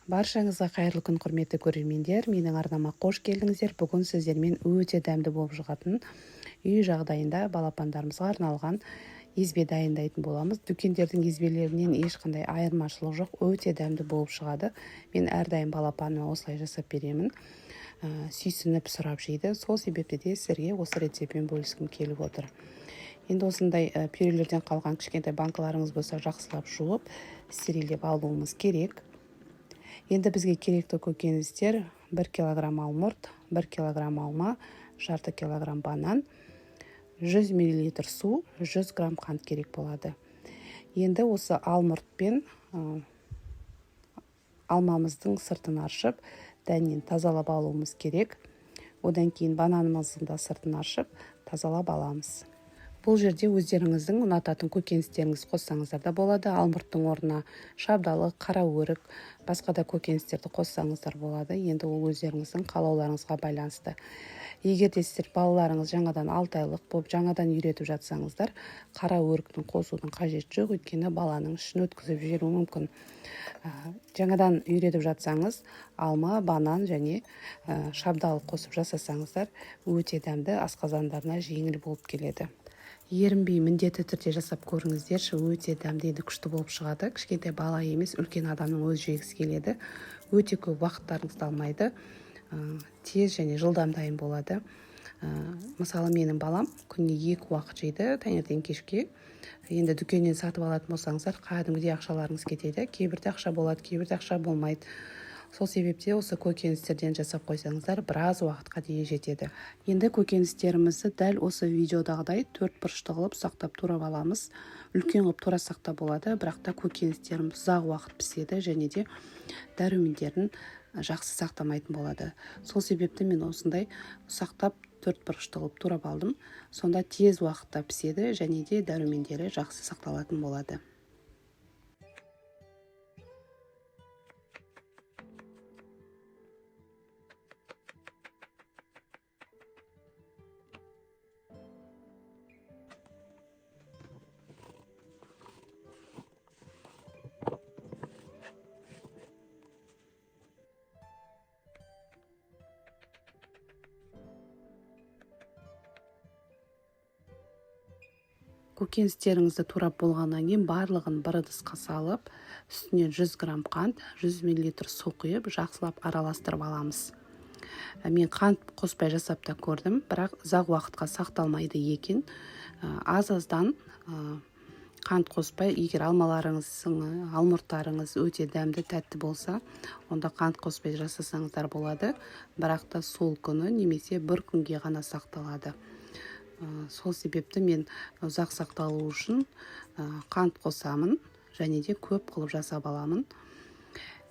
Баршаңызға қайырлы күн, құрметті көрермендер. Менің арнама қош келдіңіздер. Бүгін сіздермен өте дәмді болып шығатын үй жағдайында балапандарымызға арналған езбе дайындайтын боламыз. Дүкендердің езбелерінен ешқандай айырмашылық жоқ. Өте дәмді болып шығады. Мен әрдайым балапанына осылай жасап беремін. Сүйсініп сұрап жейді. Сол себепті де сіздерге осы рецептпен бөліскім келіп отыр. Енді осындай пюрелерден қалған кішкентай банкаларыңыз болса, жақсылап жуып, стерильдеп алуымыз керек. Енді бізге керекті көкөністер 1 килограмм алмұрт, 1 килограмм алма, жарты килограмм банан, 100 мл су, 100 грамм қант керек болады. Енді осы алмұртпен алмамыздың сыртын аршып, дәннен тазалап алуымыз керек. Одан кейін бананымыздың да сыртын аршып, тазалап аламыз. Бұл жерде өздеріңіздің ұнататын көкөністеріңіз қоссаңыздар да болады. Алмұрттың орнына шабдалы, қара өрік, басқа да көкөністерді қоссаңыздар болады. Енді ол өздеріңіздің қалауларыңызға байланысты. Егер де сіздер балаларыңыз жаңадан 6 айлық болып, жаңадан үйретіп жатсаңыздар, қара өріктің қосудың қажеті жоқ, өйткені баланың ішін өткізіп жіберуі мүмкін. Жаңадан үйретіп жатсаңыз, алма, банан және шабдалы қосып жасасаңыздар, өте дәмді, асқазандарына жеңіл болып келеді. Ерінбей міндетті түрде жасап көріңіздерші, өте дәмді, күшті болып шығады. Кішкентай бала емес, үлкен адамның өз жегісі келеді. Өте көп уақыттарыңызды алмайды. Тез және жылдам дайын болады. Мысалы, менің балам күніне 2 уақыт жейді, таңертең кешке. Енді дүкеннен сатып алатын болсаңыздар, кәдімгідей ақшаларыңыз кетеді. Кейбірде ақша болады, кейбірде ақша болмайды. Сол себепте осы көкөністерден жасап қойсаңыздар, біраз уақытқа дейін жетеді. Енді көкөністерімізді дәл осы видеодағыдай 4 бұрышты қылып сақтап турап аламыз. Үлкен қылып турасақ та болады, бірақ та көкөністеріміз ұзақ уақыт піседі және де дәрумендерін жақсы сақтамайтын болады. Сол себепті мен осындай сақтап 4 бұрышты қылып турап алдым. Сонда тез уақытта піседі және де дәрумендері жақсы сақталатын болады. Көкөністеріңізді турап болғаннан кейін барлығын бір ыдысқа салып, үстіне 100 грамм қант, 100 мл су құйып, жақсылап араластырып аламыз. Мен қант қоспай жасап та көрдім, бірақ ұзақ уақытқа сақталмайды екен. Аз-аздан қант қоспай, егер алмұрттарыңыз өте дәмді, тәтті болса, онда қант қоспай жасасаңыздар болады. Бірақ та сол күні немесе бір күнге ғана сақталады. Сол себепті мен ұзақ сақталу үшін қант қосамын және де көп қылып жасап аламын.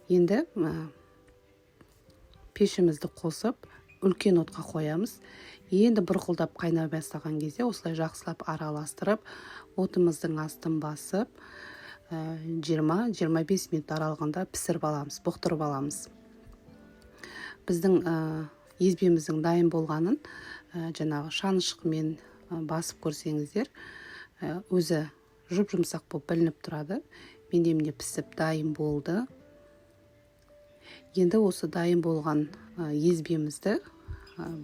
Енді пешімізді қосып, үлкен отқа қоямыз. Енді бұрқылдап қайнай бастаған кезде осылай жақсылап араластырып, отымыздың астын басып, 20-25 минут аралығында пісіріп аламыз, бұқтырып аламыз. Біздің езбеміздің дайын болғанын жаңағы шанышқымен басып көрсеңіздер, өзі жұп-жұмсақ болып білініп тұрады. Менде міне пісіп дайын болды. Енді осы дайын болған езбемізді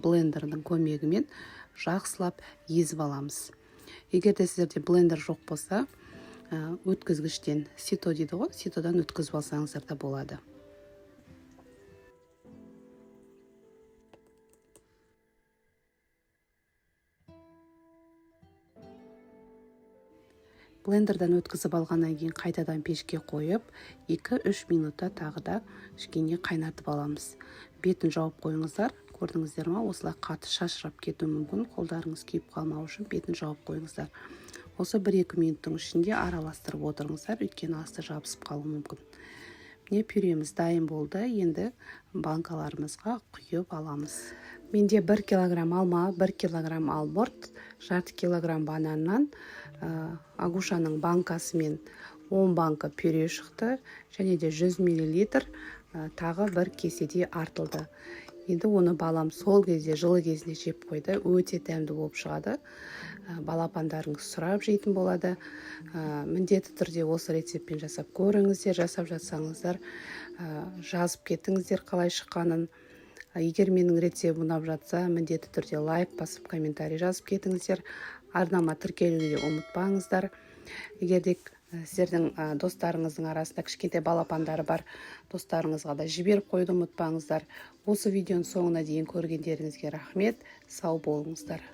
блендердің көмегімен жақсылап езіп аламыз. Егер де сіздерде блендер жоқ болса, өткізгіштен, сито дейді ғой, ситодан өткізіп алсаңыздар да болады. Блендердан өткізіп алғаннан кейін қайтадан пешке қойып, 2-3 минутта тағы да кішкене қайнатып аламыз. Бетін жауып қойыңыздар. Көрдіңіздер ме? Осылай қатты шашырап кетуі мүмкін. Қолдарыңыз күйіп қалмау үшін бетін жауып қойыңыздар. Осы 1-2 минуттың ішінде араластырып отырыңыздар, өйткені асты жабысып қалуы мүмкін. Міне пюреміз дайын болды. Енді банкаларымызға құйып аламыз. Менде 1 килограмм алма, 1 килограмм алмұрт, жарты килограмм бананнан агушаның банкасымен 10 банка пюре шықты, және де 100 мл тағы бір кеседе артылды. Енді оны балам сол кезде жылы кезінде жеп қойды. Өте дәмді болып шығады. Балапандарыңыз сұрап жейтін болады. Міндетті түрде осы рецептпен жасап көріңіздер. Жасап жатсаңыздар жазып кетіңіздер қалай шыққанын. Егер менің рецептім ұнап жатса, міндетті түрде лайк басып, комментарий жазып кетіңіздер. Арнама тіркелуге ұмытпаңыздар. Егер де сіздердің достарыңыздың арасында кішкентай балапандары бар достарыңызға да жіберіп қойды ұмытпаңыздар. Осы видеоның соңына дейін көргендеріңізге рахмет. Сау болыңыздар.